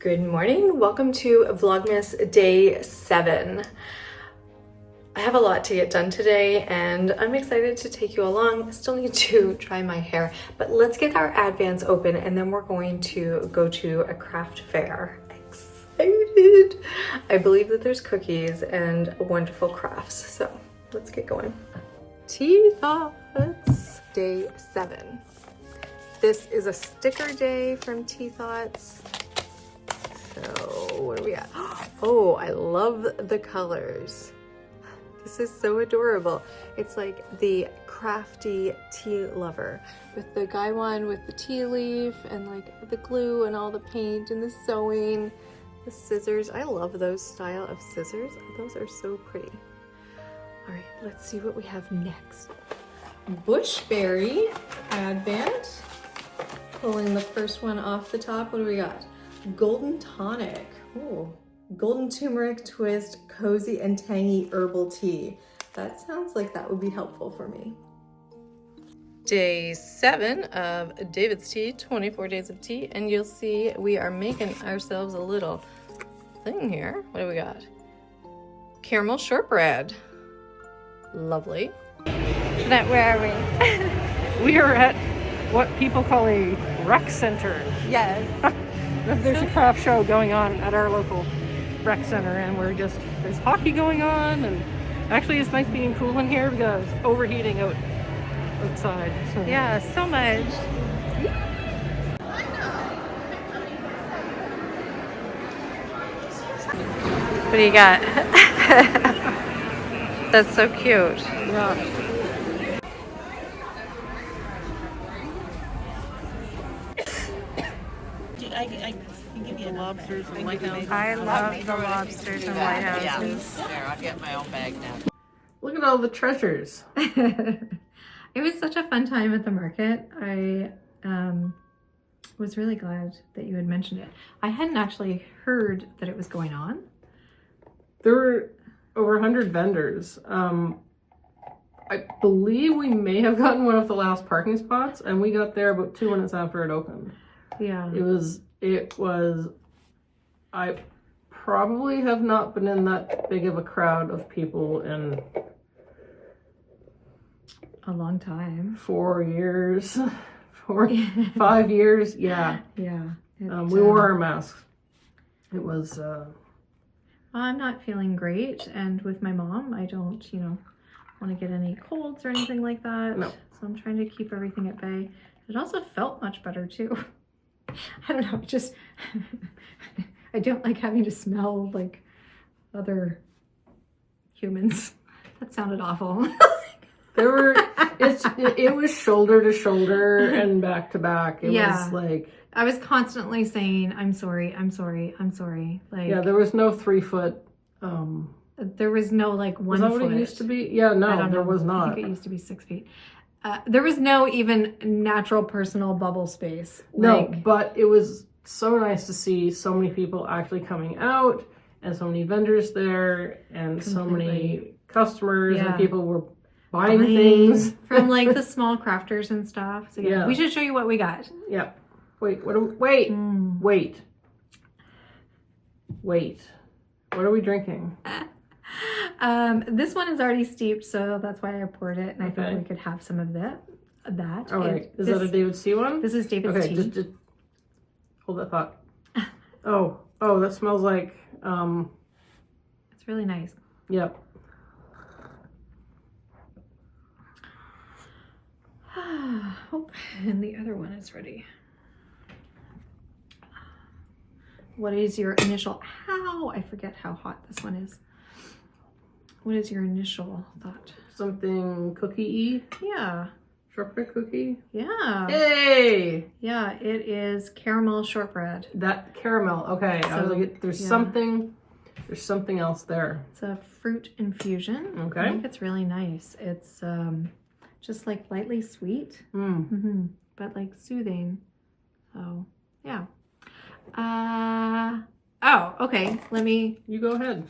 Good morning, welcome to Vlogmas day 7. I have a lot to get done today and I'm excited to take you along. I still need to dry my hair, but let's get our advents open and then we're going to go to a craft fair. Excited! I believe that there's cookies and wonderful crafts, so let's get going. Tea Thoughts, day 7. This is a sticker day from Tea Thoughts. So what are we at? Oh, I love the colors. This is so adorable. It's like the crafty tea lover with the guy one with the tea leaf and like the glue and all the paint and the sewing, the scissors. I love those style of scissors. Those are so pretty. All right, let's see what we have next. Bushberry Advent. Pulling the first one off the top. What do we got? Golden Tonic. Ooh. Golden turmeric twist, cozy and tangy herbal tea. That sounds like that would be helpful for me. Day 7 of David's Tea, 24 days of tea, and you'll see we are making ourselves a little thing here. What do we got? Caramel shortbread. Lovely. Jeanette, where are we? We are at what people call a rec center. Yes. There's a craft show going on at our local rec center, and there's hockey going on, and actually it's nice being cool in here because it's overheating outside. So. Yeah, so much. What do you got? That's so cute. Yeah. I can give you lobsters and lighthouses. I love the lobsters and lighthouses. There, I'll get my own bag now. Look at all the treasures. It was such a fun time at the market. I was really glad that you had mentioned it. I hadn't actually heard that it was going on. There were over 100 vendors. I believe we may have gotten one of the last parking spots, and we got there about 2 minutes after it opened. Yeah. It was, I probably have not been in that big of a crowd of people in A long time. 4 years, 5 years. Yeah. Yeah. We wore our masks. It was, I'm not feeling great, and with my mom, I don't, want to get any colds or anything like that. No. So I'm trying to keep everything at bay. It also felt much better too. I don't know, just I don't like having to smell like other humans. That sounded awful. it was shoulder to shoulder and back to back. It was like, I was constantly saying, I'm sorry, I'm sorry, I'm sorry. Like, yeah, there was no 3 foot. There was no like 1 foot. Was that what it used to be? Yeah, no, there was not. I think it used to be 6 feet. There was no even natural personal bubble space. No, but it was so nice to see so many people actually coming out and so many vendors there and so many customers and people were buying things. From like the small crafters and stuff. So yeah, we should show you what we got. Yeah. Wait. What are we drinking? This one is already steeped, so that's why I poured it, and I think we could have some of that. All right. Is that a David's Tea one? This is David's Tea. Just hold that thought. Oh, that smells like, It's really nice. Yep. Oh, and the other one is ready. What is your initial, I forget how hot this one is. What is your initial thought? Something cookie-y? Yeah. Shortbread cookie? Yeah. Hey! Yeah, it is caramel shortbread. That caramel, okay. I was like, there's something else there. It's a fruit infusion. Okay. I think it's really nice. It's just like lightly sweet, but like soothing. So, yeah. Oh, okay. You go ahead.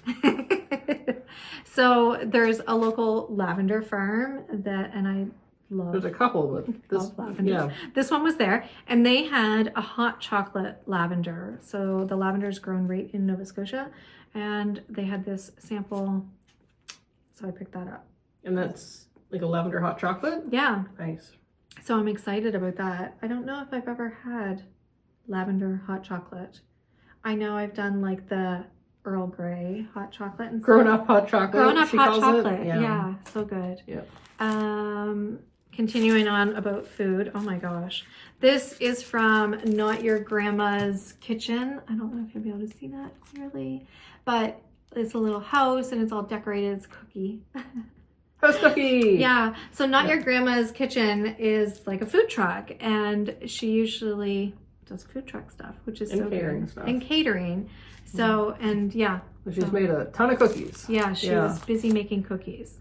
So there's a local lavender farm and I love. There's a couple, but this, lavenders. This one was there, and they had a hot chocolate lavender. So the lavender is grown right in Nova Scotia, and they had this sample. So I picked that up. And that's like a lavender hot chocolate? Yeah. Nice. So I'm excited about that. I don't know if I've ever had lavender hot chocolate. I know I've done like the Earl Grey hot chocolate and grown up hot chocolate. Grown up hot chocolate. Yeah. Yeah, so good. Yeah. Continuing on about food. Oh my gosh. This is from Not Your Grandma's Kitchen. I don't know if you'll be able to see that clearly, but it's a little house and it's all decorated. It's cookie. House cookie. Yeah. So Not Your Grandma's Kitchen is like a food truck, and she usually does food truck stuff, which is so good. Stuff. And catering. So, and yeah. She's made a ton of cookies. Yeah, she was busy making cookies.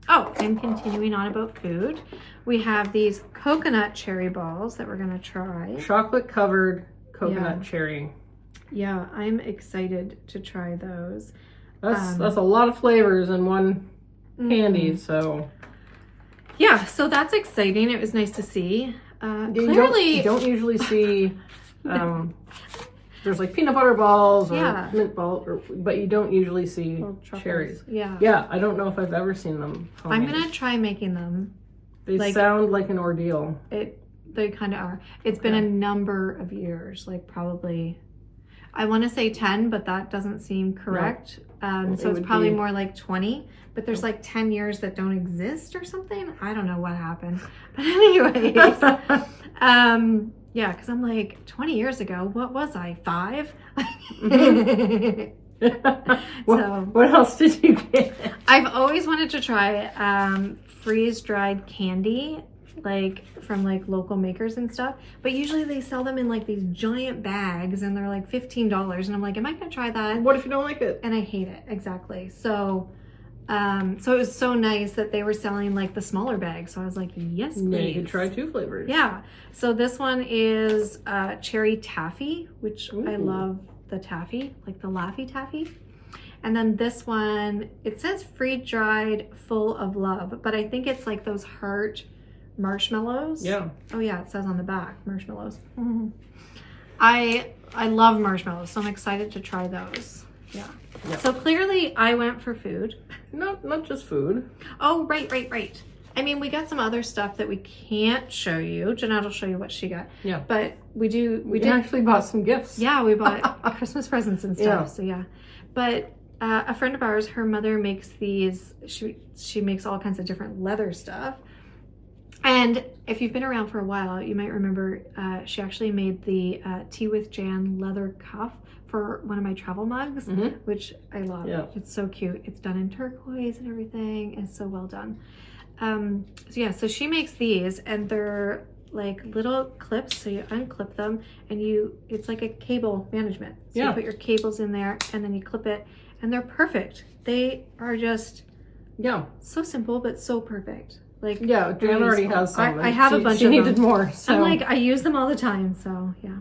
Oh, and continuing on about food, we have these coconut cherry balls that we're going to try. Chocolate covered coconut cherry. Yeah, I'm excited to try those. That's a lot of flavors in one candy, so. Yeah, so that's exciting. It was nice to see. Clearly, you don't usually see, there's like peanut butter balls or mint balls, but you don't usually see cherries. Yeah. Yeah, I don't know if I've ever seen them homemade. I'm going to try making them. They sound like an ordeal. They kind of are. It's been a number of years, like probably, I want to say 10, but that doesn't seem correct. No. So it's probably more like 20, but there's like 10 years that don't exist or something. I don't know what happened. But anyways, yeah, because I'm like, 20 years ago, what was I, 5? What else did you get? I've always wanted to try freeze-dried candy, like from like local makers and stuff, but usually they sell them in like these giant bags and they're like $15, and I'm like, am I gonna try that? What if you don't like it? And I hate it. Exactly. So so it was so nice that they were selling like the smaller bags, so I was like, yes please. Yeah, you could try 2 flavors. Yeah, so this one is cherry taffy, which I love the taffy, like the Laffy Taffy. And then this one, it says freeze-dried full of love, but I think it's like those heart marshmallows. Yeah. Oh yeah, it says on the back, marshmallows. I love marshmallows, so I'm excited to try those. Yeah. So clearly I went for food. Not just food. Oh, right. I mean, we got some other stuff that we can't show you. Jeanette will show you what she got. Yeah. But we did actually bought some gifts. Yeah, we bought Christmas presents and stuff. So yeah. But a friend of ours, her mother makes these, she makes all kinds of different leather stuff. And if you've been around for a while, you might remember she actually made the Tea with Jann leather cuff for one of my travel mugs, which I love. Yeah. It's so cute. It's done in turquoise and everything. It's so well done. So she makes these, and they're like little clips, so you unclip them, and it's like a cable management. So you put your cables in there, and then you clip it, and they're perfect. They are just so simple, but so perfect. Like, Jann already has some. I have a bunch of them. She needed them. more. So. I'm like, I use them all the time, so yeah.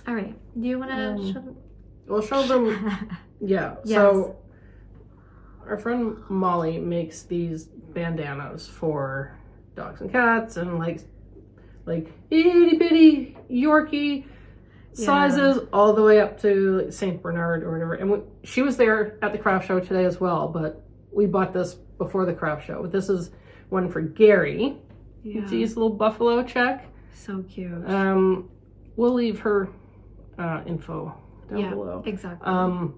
All right. Do you want to show them? We'll show them. Yeah. Yes. So our friend Molly makes these bandanas for dogs and cats, and like itty bitty Yorkie sizes, all the way up to like Saint Bernard or whatever. And she was there at the craft show today as well, but we bought this before the craft show. But this is one for Gary. Yeah. You see his little buffalo check. So cute. We'll leave her info down below. Exactly.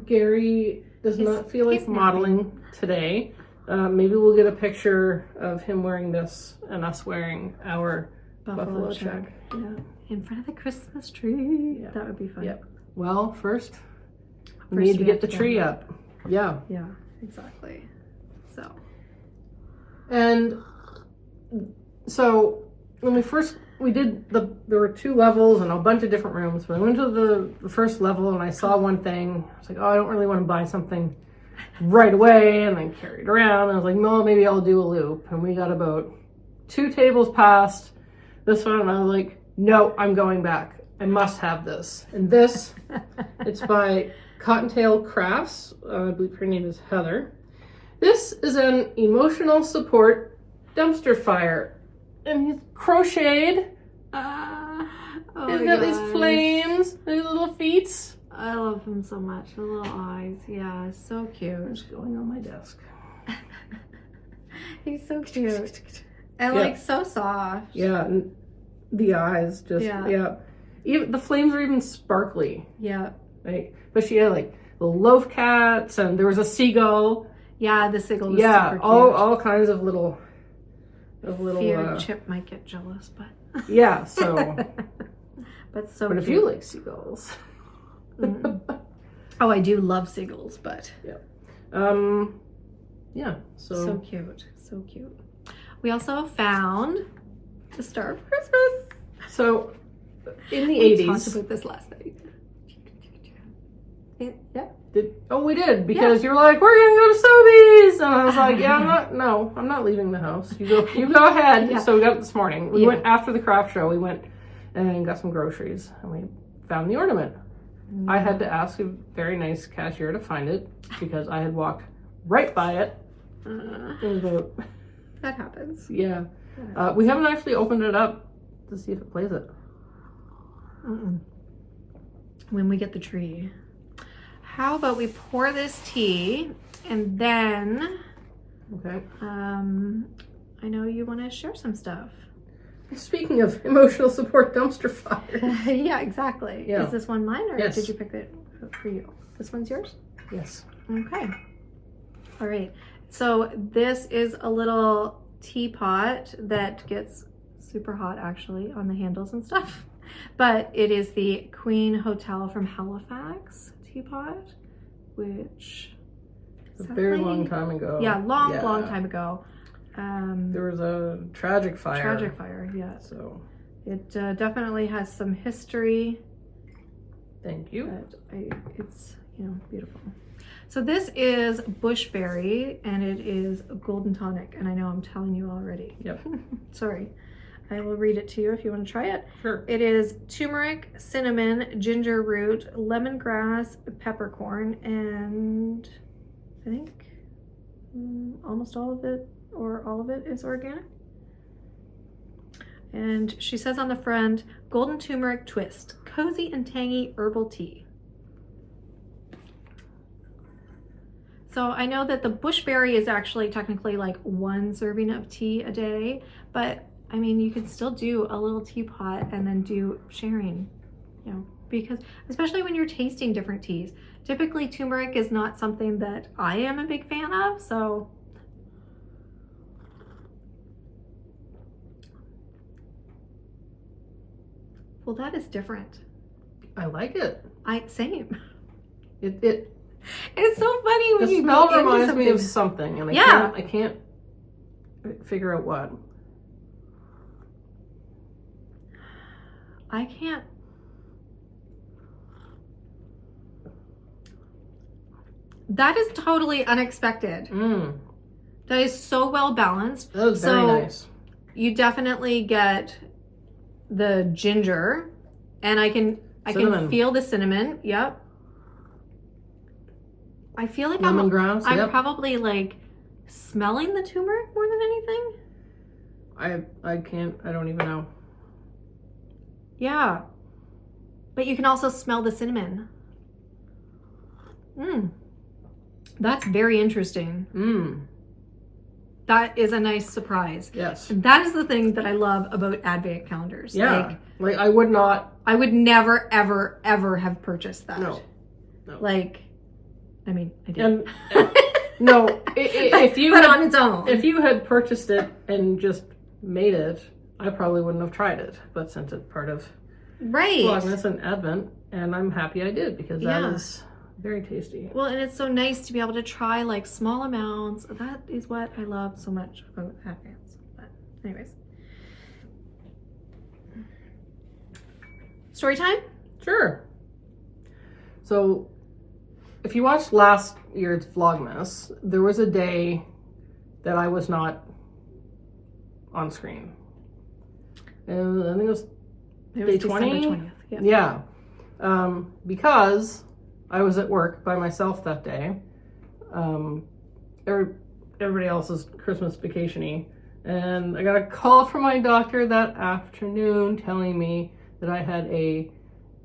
Gary does not feel like modeling today. Maybe we'll get a picture of him wearing this and us wearing our buffalo check. Yeah. In front of the Christmas tree. Yeah. That would be fun. Yep. Well, first we need to get the tree up. Yeah. Yeah, exactly. So. And so when we did there were 2 levels and a bunch of different rooms. When I went to the first level and I saw one thing, I was like, oh, I don't really want to buy something right away, and then carry it around. And I was like, no, maybe I'll do a loop. And we got about 2 tables past this one, and I was like, no, I'm going back. I must have this. And this, it's by Cottontail Crafts. I believe her name is Heather. This is an emotional support dumpster fire. And he's crocheted. Oh He's my got these gosh. flames, these little feet. I love him so much. The little eyes. Yeah, so cute. It's going on my desk. He's so cute. And Yeah. like so soft. Yeah, and the eyes just, yeah. Even the flames are even sparkly. Yeah. Right? But she had like little loaf cats, and there was a seagull. Yeah, the seagull was Yeah, super cute. all kinds of little Fear Chip might get jealous, but yeah, so but so but cute. if you like seagulls. Oh, I do love seagulls, but yeah, so cute. So cute. We also found the Star of Christmas. So in the We 80s. talked about this last night. Yeah. We did, because you were like, we're gonna go to Sobeys, and I was like, I'm not leaving the house. You go ahead. Yeah. So we got it this morning. We Yeah. went after the craft show. We went and got some groceries, and we found the ornament. I had to ask a very nice cashier to find it because I had walked right by it. It was about, That happens. yeah. We haven't actually opened it up to see if it plays it. When we get the tree. How about we pour this tea and then Okay. I know you want to share some stuff. Speaking of emotional support dumpster fire. Yeah, exactly. Yeah. Is this one mine, or Yes. did you pick it for you? This one's yours? Yes. Okay. All right. So this is a little teapot that gets super hot actually on the handles and stuff. But it is the Queen Hotel from Halifax teapot, which A very long time ago. Yeah, long time ago. There was a tragic fire. Yeah. So It definitely has some history, thank you. but it's, beautiful. So this is bushberry, and it is a golden tonic, and I know I'm telling you already. Yep. Sorry. I will read it to you if you want to try it. Sure. It is turmeric, cinnamon, ginger root, lemongrass, peppercorn, and I think almost all of it or all of it is organic. And she says on the front, golden turmeric twist, cozy and tangy herbal tea. So I know that the bushberry is actually technically like 1 serving of tea a day, but I mean, you can still do a little teapot and then do sharing, because especially when you're tasting different teas. Typically turmeric is not something that I am a big fan of, so. Well, that is different. I like it. Same. It It's so funny when the you smell go into reminds me of something. something, and Yeah. I can't figure out what. I can't. That is totally unexpected. That is so well balanced. That was very nice. You definitely get the ginger, and I can feel the cinnamon. Yep. I feel like Lemongrass. I'm probably like smelling the turmeric more than anything. I don't even know. Yeah. But you can also smell the cinnamon. That's very interesting. That is a nice surprise. Yes. And that is the thing that I love about Advent calendars. Yeah. Like I would not. I would never, ever, ever have purchased that. No. Like, I mean, I did. And no, if you but had, on its own. if you had purchased it and just made it, I probably wouldn't have tried it. But since it's part of Vlogmas and Advent, and I'm happy I did, because that is very tasty. Well, and it's so nice to be able to try like small amounts. That is what I love so much about Advents. But anyways. Story time? Sure. So, if you watched last year's Vlogmas, there was a day that I was not on screen. And I think it was day 20? December 20th. Yeah. Because I was at work by myself that day. everybody else's Christmas vacation-y. And I got a call from my doctor that afternoon telling me that I had a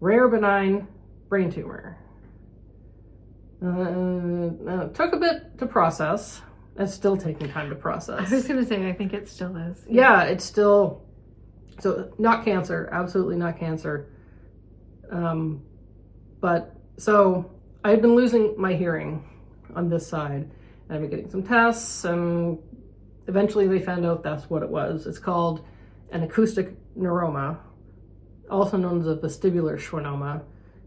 rare benign brain tumor. It took a bit to process. It's still taking time to process. I was going to say, I think it still is. Yeah, it's still, so not cancer, absolutely not cancer. But so I had been losing my hearing on this side. I've been getting some tests, and eventually they found out that's what it was. It's called an acoustic neuroma, also known as a vestibular schwannoma.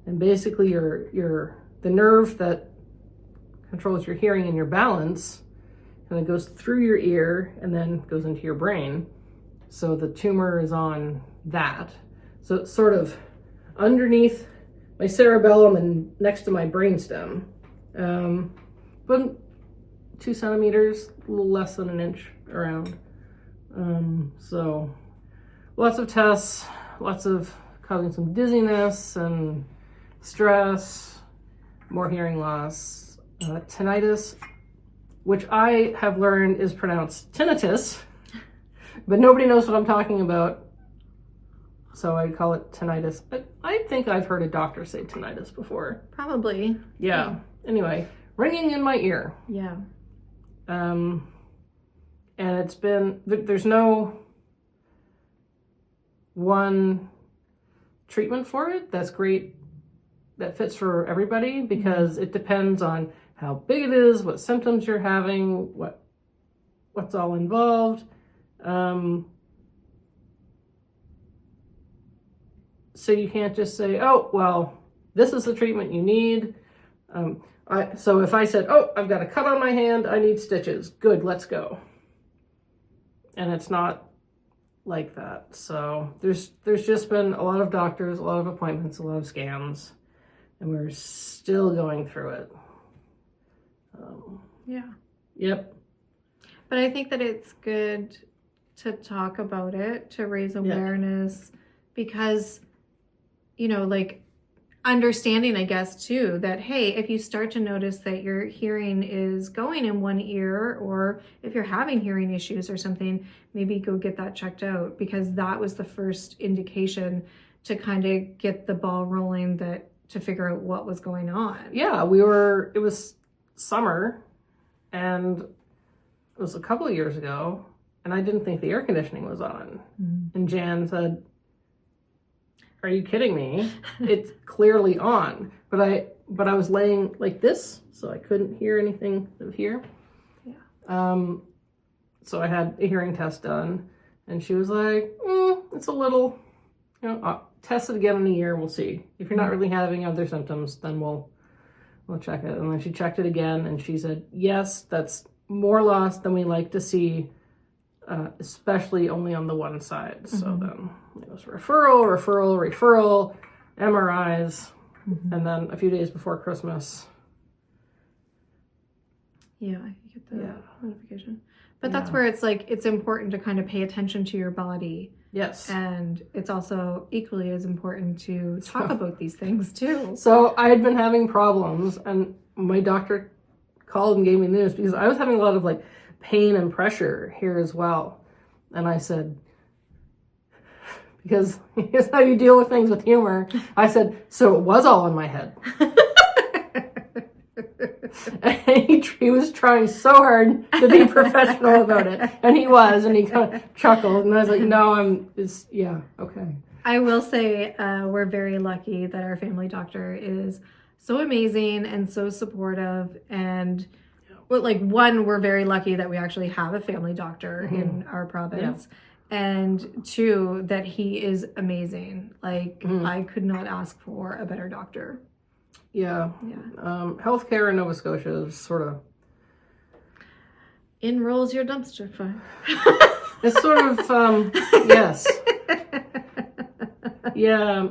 And basically the nerve that controls your hearing and your balance, and it goes through your ear and then goes into your brain. So the tumor is on that. So it's sort of underneath my cerebellum and next to my brainstem. But 2 centimeters, a little less than an inch around. So lots of tests, lots of causing some dizziness and stress, more hearing loss, tinnitus, which I have learned is pronounced tinnitus, but nobody knows what I'm talking about. So I call it tinnitus. I think I've heard a doctor say tinnitus before. Probably. Yeah. Anyway, ringing in my ear. Yeah. And it's been, there's no one treatment for it that's great, that fits for everybody, because it depends on how big it is, what symptoms you're having, what's all involved. So you can't just say, oh, well, this is the treatment you need. So if I said, oh, I've got a cut on my hand, I need stitches. Good, let's go. And it's not like that. So there's just been a lot of doctors, a lot of appointments, a lot of scans, and we're still going through it. Yeah. Yep. But I think that it's good to talk about it, to raise awareness, because, you know, like, understanding, I guess, too, that, hey, if you start to notice that your hearing is going in one ear, or if you're having hearing issues or something, maybe go get that checked out, because that was the first indication to kind of get the ball rolling, that to figure out what was going on. Yeah, it was summer, and it was a couple of years ago, and I didn't think the air conditioning was on. Mm-hmm. And Jann said, are you kidding me? It's clearly on. But I was laying like this, so I couldn't hear anything of here. Yeah. So I had a hearing test done, and she was like, it's a little, I'll test it again in a year, we'll see. If you're not really having other symptoms, then we'll check it. And then she checked it again, and she said, yes, that's more loss than we like to see, especially only on the one side. Mm-hmm. So then it was referral, MRIs, and then a few days before Christmas. Yeah, I get the notification. But that's where it's like, it's important to kind of pay attention to your body. Yes. And it's also equally as important to talk about these things too. So I had been having problems, and my doctor called and gave me news, because I was having a lot of like pain and pressure here as well. And I said, because here's how you deal with things with humor. I said, so it was all in my head. And he was trying so hard to be professional about it. And he was, and he kind of chuckled. And I was like, no, okay. I will say we're very lucky that our family doctor is so amazing and so supportive. And we're very lucky that we actually have a family doctor in our province. Yeah. And 2, that he is amazing. I could not ask for a better doctor. Yeah. Healthcare in Nova Scotia is sort of... In rolls your dumpster fire. It's sort of, yes. Yeah.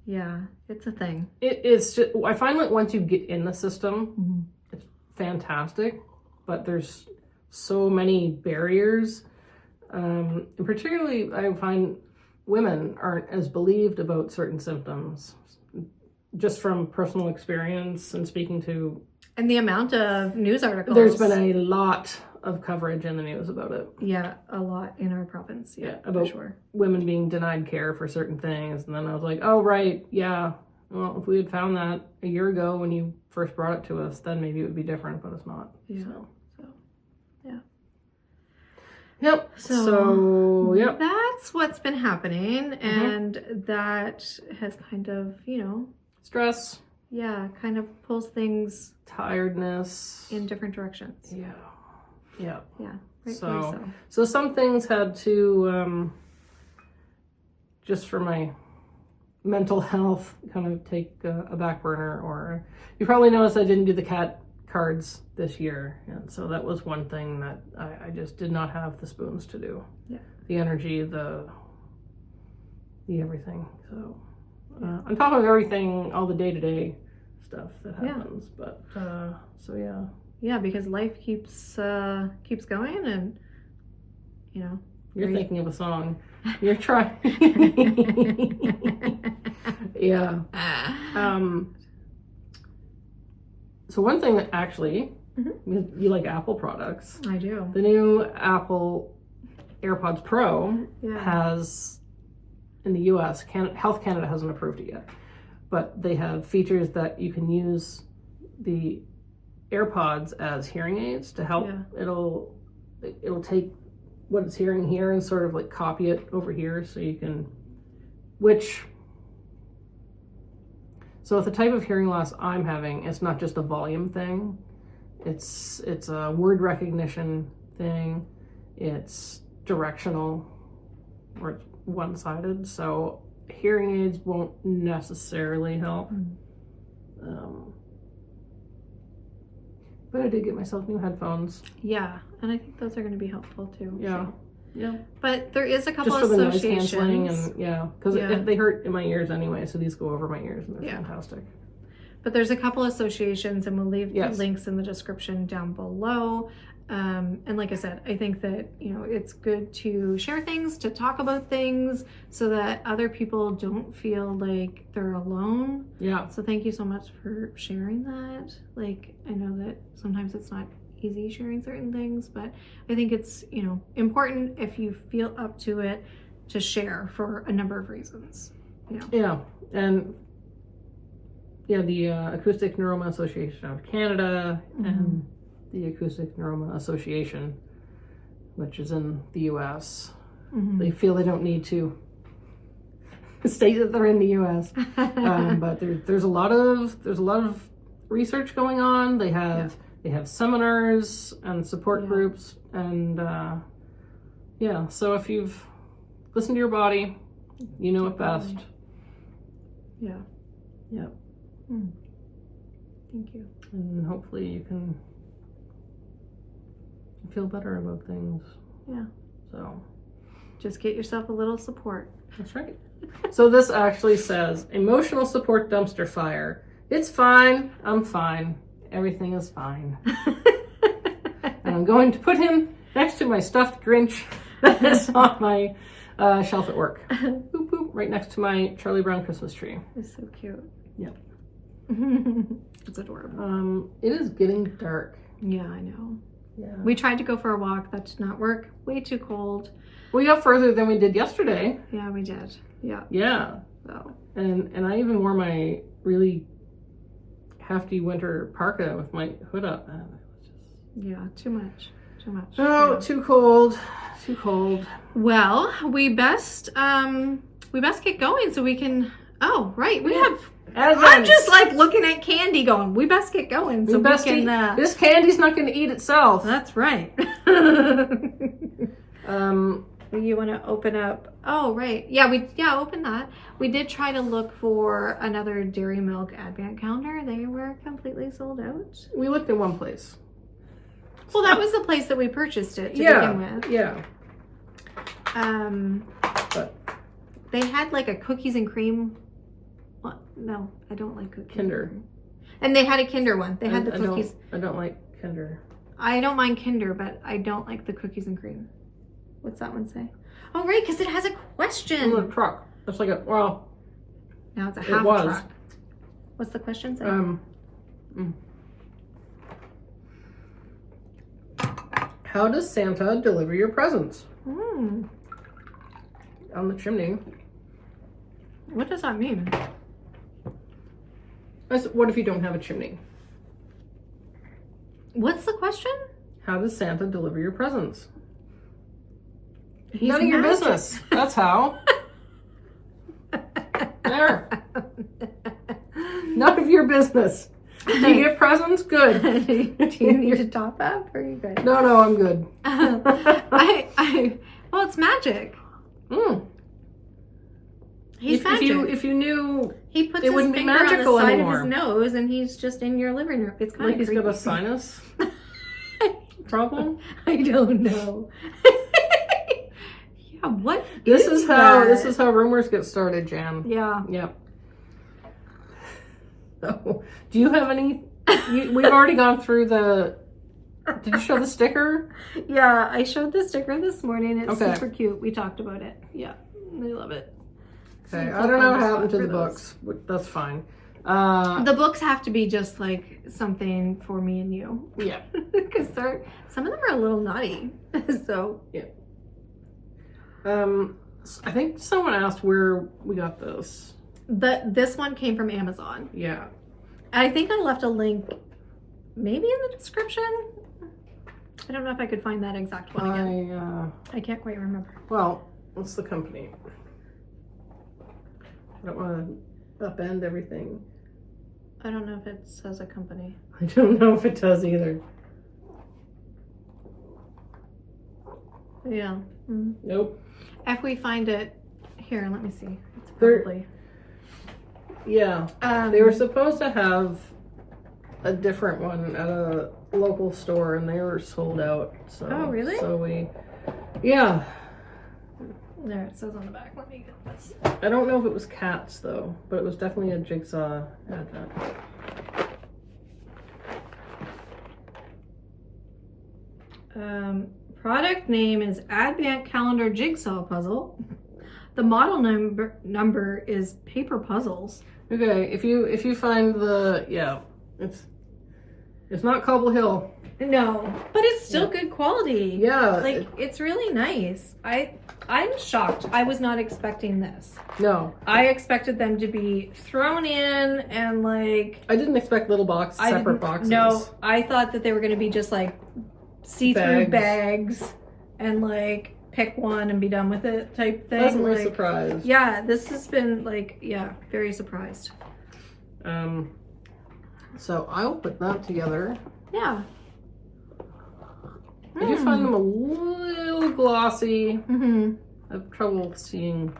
Yeah, it's a thing. It's just, I find that once you get in the system, it's fantastic, but there's so many barriers. And particularly, I find women aren't as believed about certain symptoms, just from personal experience and speaking to And the amount of news articles. There's been a lot of coverage in the news about it. Yeah, a lot in our province. Yeah, about for sure. Women being denied care for certain things. And then I was like, oh, right, yeah. Well, if we had found that a year ago when you first brought it to us, then maybe it would be different, but it's not. Yeah. So yeah. Yep. So yep. That's what's been happening. And that has kind of, Stress. Yeah, kind of pulls things. Tiredness. In different directions. Yeah. Yeah. Yeah. Rightfully So some things had to, just for my mental health, kind of take a back burner. Or you probably noticed I didn't do the cat cards this year, and so that was one thing that I just did not have the spoons to do. Yeah. The energy, the everything. So on top of everything, all the day-to-day stuff that happens. But so yeah. Yeah, because life keeps going, and You're thinking of a song. You're trying. Yeah. So one thing that actually, you like Apple products. I do. The new Apple AirPods Pro has, in the US, Health Canada hasn't approved it yet, but they have features that you can use the AirPods as hearing aids to help. It'll take what it's hearing here and sort of like copy it over here, so you can, so with the type of hearing loss I'm having, it's not just a volume thing. It's a word recognition thing. It's directional, or it's one-sided. So hearing aids won't necessarily help. But I did get myself new headphones. Yeah, and I think those are going to be helpful too. Yeah. So. Yeah. But there is a couple just of for the noise associations. canceling, and because they hurt in my ears anyway, so these go over my ears and they're fantastic. But there's a couple associations, and we'll leave the Yes. links in the description down below. And like I said, I think that, it's good to share things, to talk about things, so that other people don't feel like they're alone. Yeah. So thank you so much for sharing that. Like, I know that sometimes it's not easy sharing certain things, but I think it's, important if you feel up to it to share for a number of reasons. Yeah. And the Acoustic Neuroma Association of Canada and the Acoustic Neuroma Association, which is in the US. They feel they don't need to state that they're in the US. But there's a lot of research going on. They have seminars and support groups, and so if you've listened to your body, you know it best. Yeah. Yep. Thank you. And hopefully you can feel better about things. Yeah. So just get yourself a little support. That's right. So this actually says, emotional support dumpster fire. It's fine. I'm fine. Everything is fine. And I'm going to put him next to my stuffed Grinch that is on my shelf at work. Boop, boop, right next to my Charlie Brown Christmas tree. It's so cute. Yep. It's adorable. It is getting dark. Yeah, I know. Yeah. We tried to go for a walk. That did not work. Way too cold. We got further than we did yesterday. Yeah, we did. Yeah. Yeah. So. And I even wore my really hefty winter parka with my hood up. Yeah, too much. Too much. Oh, yeah. Too cold. Too cold. Well, we best get going so we can. Oh, right. We have. I'm just like looking at candy, going, we best get going so we can. This candy's not going to eat itself. That's right. You want to open up? Oh, right. Yeah, open that. We did try to look for another Dairy Milk Advent calendar. They were completely sold out. We looked in one place. Well, that was the place that we purchased it to begin with. Yeah. But they had like a cookies and cream. What? No, I don't like cookies. Kinder. And they had a Kinder one. They had the cookies. I don't like Kinder. I don't mind Kinder, but I don't like the cookies and cream. What's that one say? Oh, right, because it has a question. Oh, a truck. It's like now it's a half a truck. What's the question say? How does Santa deliver your presents? Mm. On the chimney. What does that mean? What if you don't have a chimney? What's the question? How does Santa deliver your presents? He's None of your magic. business. That's how. There. None of your business. Do you get presents? Good. Do you need to top up? Or are you good? No, I'm good. Well, it's magic. Mm. He's magic. If you knew, he puts it his wouldn't be finger on the magical side anymore. of his nose, and he's just in your living room. It's kind like of he's creepy. got a sinus problem. I don't know. Yeah, what? This is how rumors get started, Jan. Yeah. Yep. So, do you have any? We've already gone through the. Did you show the sticker? Yeah, I showed the sticker this morning. It's Okay. super cute. We talked about it. Yeah, I love it. Okay, I don't know what happened to the books. That's fine. The books have to be just like something for me and you. Yeah. Because some of them are a little naughty. So Yeah. I think someone asked where we got this. this one came from Amazon. Yeah. I think I left a link maybe in the description. I don't know if I could find that exact one again. I can't quite remember. Well, what's the company? I don't want to upend everything. I don't know if it says a company. I don't know if it does either. Yeah. Mm. Nope. If we find it here, let me see. It's There- probably. Yeah. They were supposed to have a different one at a local store, and they were sold out. So, Oh, really? So yeah. There, it says on the back. Let me get this. I don't know if it was cats though, but it was definitely a jigsaw advent. Product name is Advent Calendar Jigsaw Puzzle. The model number is Paper Puzzles. Okay, if you find it's not Cobble Hill. No, but it's still good quality. Yeah. Like it's really nice. I'm shocked. I was not expecting this. No. I expected them to be thrown in and like I didn't expect little separate boxes. No, I thought that they were going to be just like see-through bags and like pick one and be done with it type thing. Pleasantly like, surprised. Yeah, this has been like, yeah, very surprised. So I'll put that together. Yeah. I do find them a little glossy. Mm-hmm. I have trouble seeing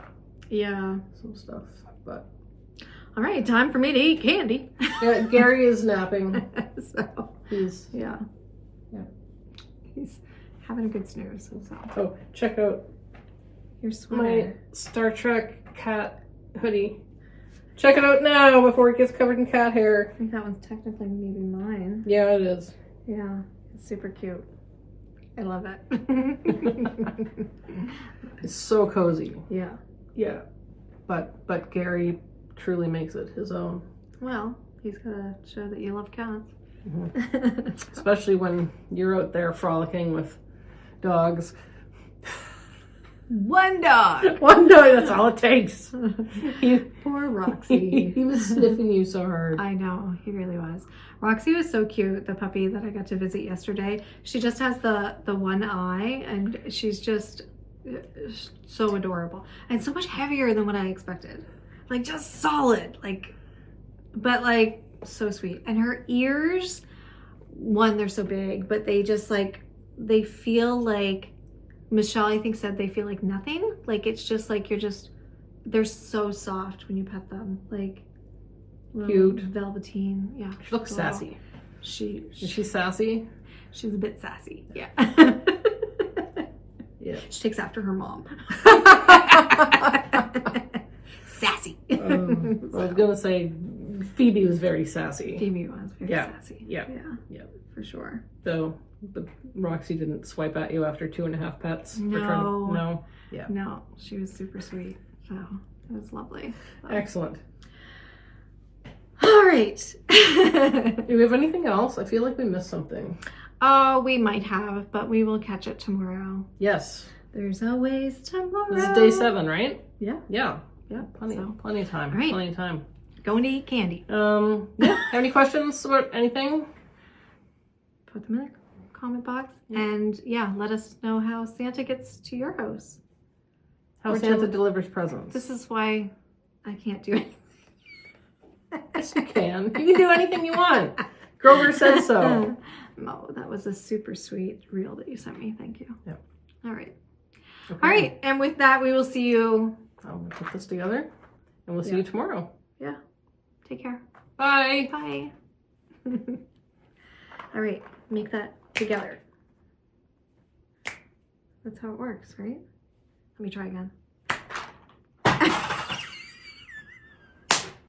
Yeah. some stuff, but All right, time for me to eat candy. yeah, Gary is napping. So, He's yeah. He's having a good snooze. So. oh, check out Your my sweater. Star Trek cat hoodie. Check it out now before it gets covered in cat hair. I think that one's technically maybe mine. Yeah, it is. Yeah, it's super cute. I love it. It's so cozy. Yeah. Yeah, but Gary truly makes it his own. Well, he's gotta show that you love cats. Especially when you're out there frolicking with dogs. One dog. One dog, that's all it takes. Poor Roxy. He was sniffing you so hard. I know, he really was. Roxy was so cute, the puppy that I got to visit yesterday. She just has the one eye, and she's just so adorable. And so much heavier than what I expected. Like, just solid. But so sweet. And her ears, one, they're so big, but they just, they feel like, Michelle, I think, said they feel like nothing. Like, it's just like they're so soft when you pet them. Like, cute. Velveteen. Yeah. She looks sassy. Is she sassy? She's a bit sassy. Yeah. Yeah. She takes after her mom. Sassy. I was gonna say Phoebe was very sassy. Phoebe was very sassy. Yeah. Yeah. For sure. So, but Roxy didn't swipe at you after 2.5 pets. No. No. Yeah. No, she was super sweet. So it was lovely. Excellent. All right. Do we have anything else? I feel like we missed something. Oh, we might have, but we will catch it tomorrow. Yes. There's always tomorrow. This is day 7, right? Yeah. Yeah. Yeah. Plenty of time. All right. Plenty of time. Going to eat candy. Yeah. Have any questions about anything? Put them in the comment box. And yeah, let us know how Santa gets to your house. How Santa delivers presents. This is why I can't do anything. Yes, you can. You can do anything you want. Grover said so. Oh, that was a super sweet reel that you sent me. Thank you. Yep. All right. Okay. All right. And with that, we will see you. I'm going to put this together and we'll see you tomorrow. Yeah. Take care. Bye. Bye. All right. Make that together. That's how it works, right? Let me try again.